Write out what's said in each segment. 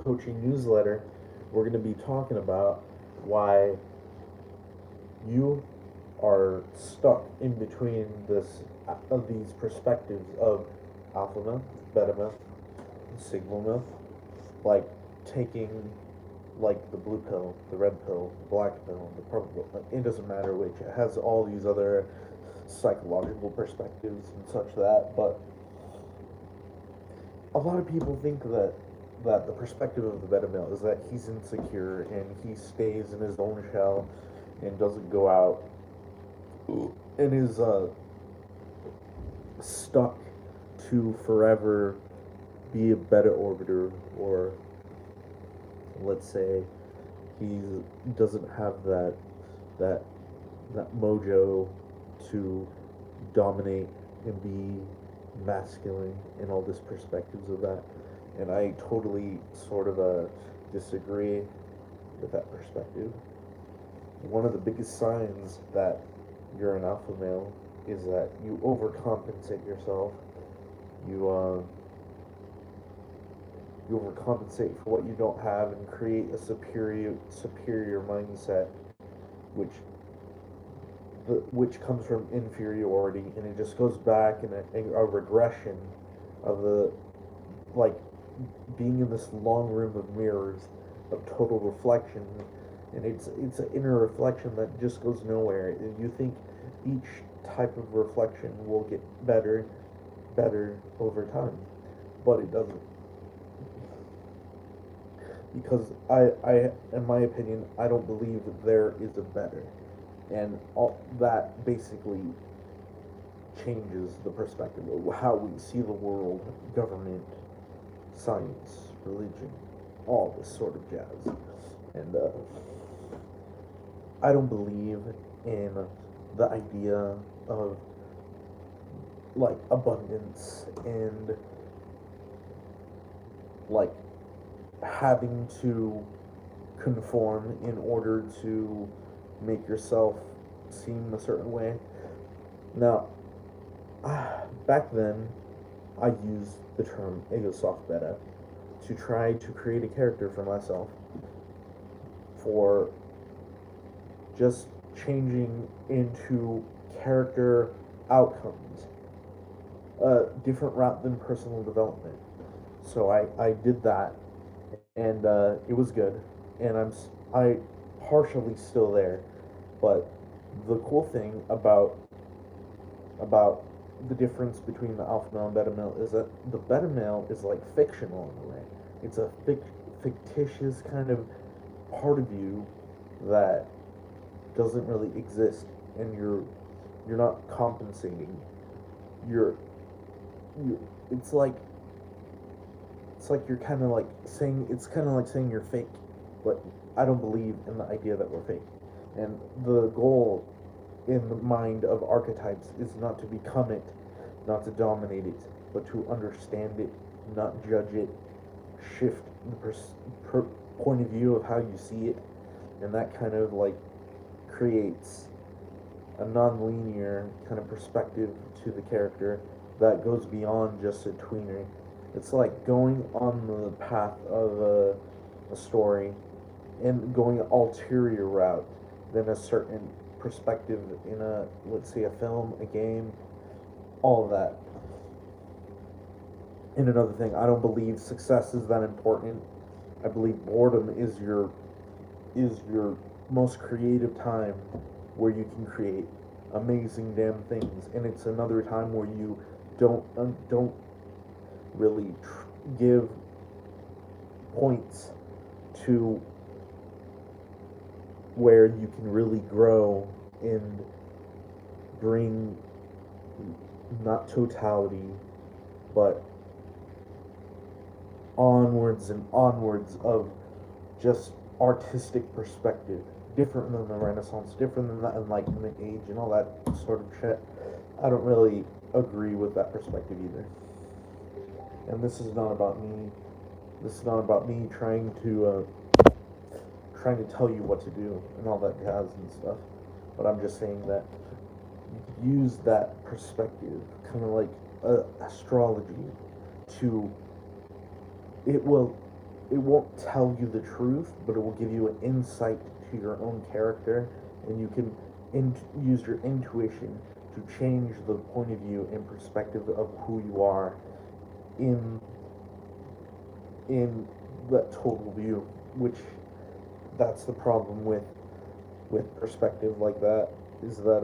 coaching newsletter, we're going to be talking about why you are stuck in between this of these perspectives of alpha male, beta male, sigma male, like taking like the blue pill, the red pill, the black pill, the purple pill. It doesn't matter which. It has all these other psychological perspectives and such that, but a lot of people think that the perspective of the beta male is that he's insecure and he stays in his own shell and doesn't go out and is stuck to forever be a beta orbiter, or let's say he doesn't have that that mojo to dominate and be masculine and all this perspectives of that. And I totally sort of disagree with that perspective. One of the biggest signs that you're an alpha male is that you overcompensate yourself. You you overcompensate for what you don't have and create a superior mindset, which which comes from inferiority, and it just goes back in a regression of the like being in this long room of mirrors of total reflection, and it's an inner reflection that just goes nowhere. And you think each type of reflection will get better over time, but it doesn't. Because in my opinion, I don't believe that there is a better, and all that basically changes the perspective of how we see the world, government, science, religion, all this sort of jazz. And I don't believe in the idea of like abundance and like having to conform in order to make yourself seem a certain way. Now, back then, I used the term ego soft beta to try to create a character for myself for just changing into character outcomes, a different route than personal development. So I did that, and it was good, and I partially still there, but the cool thing about the difference between the alpha male and beta male is that the beta male is like fictional in a way. It's a fictitious kind of part of you that doesn't really exist, and you're not compensating. You're you. It's like you're kind of like saying it's kind of like saying you're fake, but I don't believe in the idea that we're fake. And the goal in the mind of archetypes is not to become it, not to dominate it, but to understand it, not judge it, shift the point of view of how you see it, and that kind of like creates a non-linear kind of perspective to the character that goes beyond just a tweener. It's like going on the path of a story and going an ulterior route than a certain perspective in a, let's say, a film, a game, all of that. And another thing, I don't believe success is that important. I believe boredom is your most creative time where you can create amazing damn things, and it's another time where you don't really give points to where you can really grow and bring not totality but onwards and onwards of just artistic perspective, different than the Renaissance, different than the Enlightenment age and all that sort of shit. I don't really agree with that perspective either. And this is not about me. This is not about me trying to tell you what to do and all that jazz and stuff. But I'm just saying that you could use that perspective, kind of like astrology, to it will it won't tell you the truth, but it will give you an insight to your own character, and you can use your intuition to change the point of view and perspective of who you are in that total view. Which that's the problem with perspective like that, is that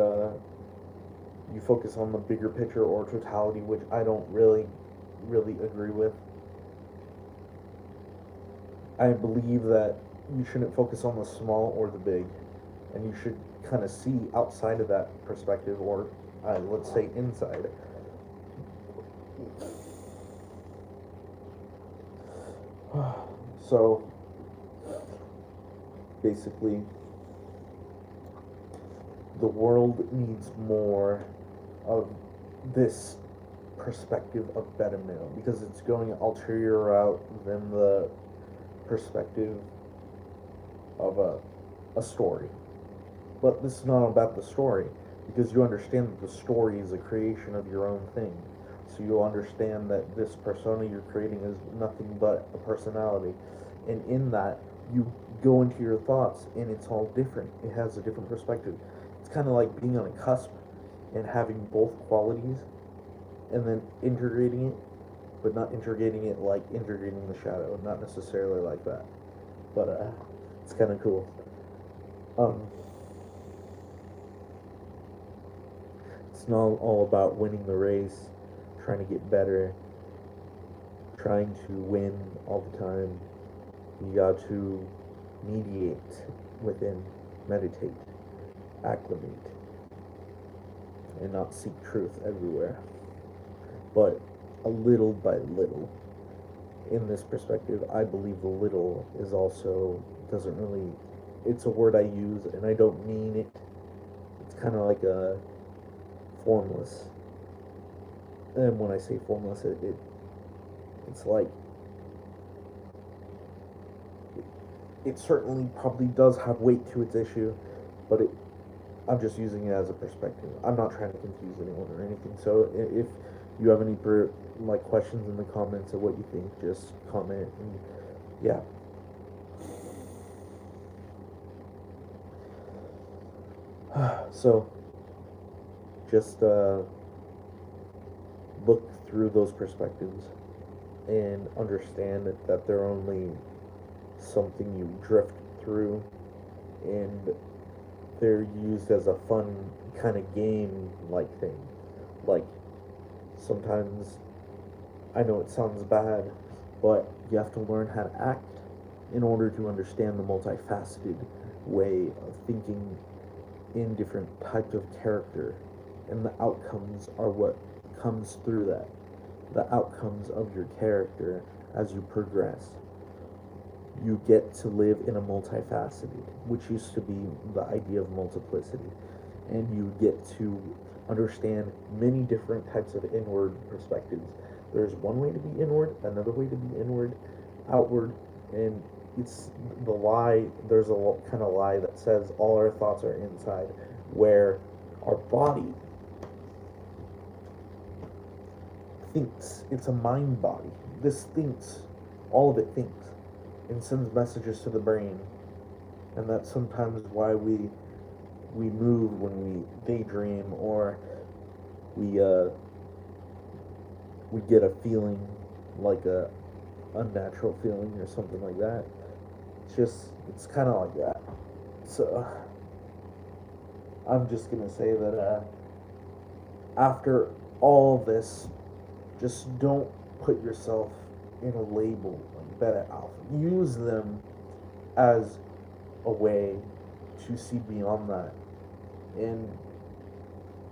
you focus on the bigger picture or totality, which I don't really agree with. I believe that you shouldn't focus on the small or the big, and you should kind of see outside of that perspective, or let's say inside. So basically, the world needs more of this perspective of beta male, because it's going ulterior route than the perspective of a story. But this is not about the story, because you understand that the story is a creation of your own thing. So you'll understand that this persona you're creating is nothing but a personality. And in that, you go into your thoughts, and it's all different. It has a different perspective. It's kind of like being on a cusp and having both qualities, and then integrating it, but not integrating it like integrating the shadow. Not necessarily like that. But it's kind of cool. It's not all about winning the race, trying to get better, trying to win all the time. You got to mediate within, meditate, acclimate, and not seek truth everywhere, but a little by little. In this perspective, I believe the little is also doesn't really. It's a word I use, and I don't mean it. It's kind of like a formless. And when I say formless, it's like it certainly probably does have weight to its issue, but I'm just using it as a perspective. I'm not trying to confuse anyone or anything. So if you have any questions in the comments of what you think, just comment, and yeah. So just look through those perspectives and understand that they're only something you drift through, and they're used as a fun kind of game like thing. Like, sometimes, I know it sounds bad, but you have to learn how to act in order to understand the multifaceted way of thinking in different types of character, and the outcomes are what comes through that. The outcomes of your character as you progress. You get to live in a multifaceted, which used to be the idea of multiplicity, and you get to understand many different types of inward perspectives. There's one way to be inward, another way to be inward, outward, and it's the lie. There's a kind of lie that says all our thoughts are inside, where our body thinks. It's a mind body. This thinks, all of it thinks, and sends messages to the brain. And that's sometimes why we move when we daydream, or we get a feeling like a unnatural feeling or something like that. It's kind of like that. So I'm just gonna say that after all of this, just don't put yourself in a label like beta alpha. Use them as a way to see beyond that. And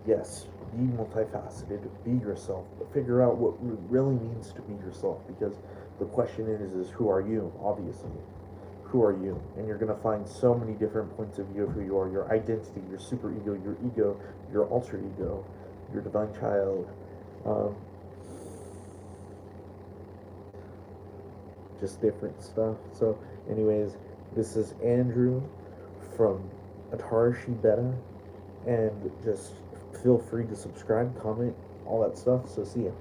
yes, be multifaceted, be yourself, but figure out what it really means to be yourself, because the question is who are you, obviously. Who are you? And you're going to find so many different points of view of who you are, your identity, your ego, your alter ego, your divine child, just different stuff. So anyways, this is Andrew from Atarashi Beta, and just feel free to subscribe, comment, all that stuff. So see ya.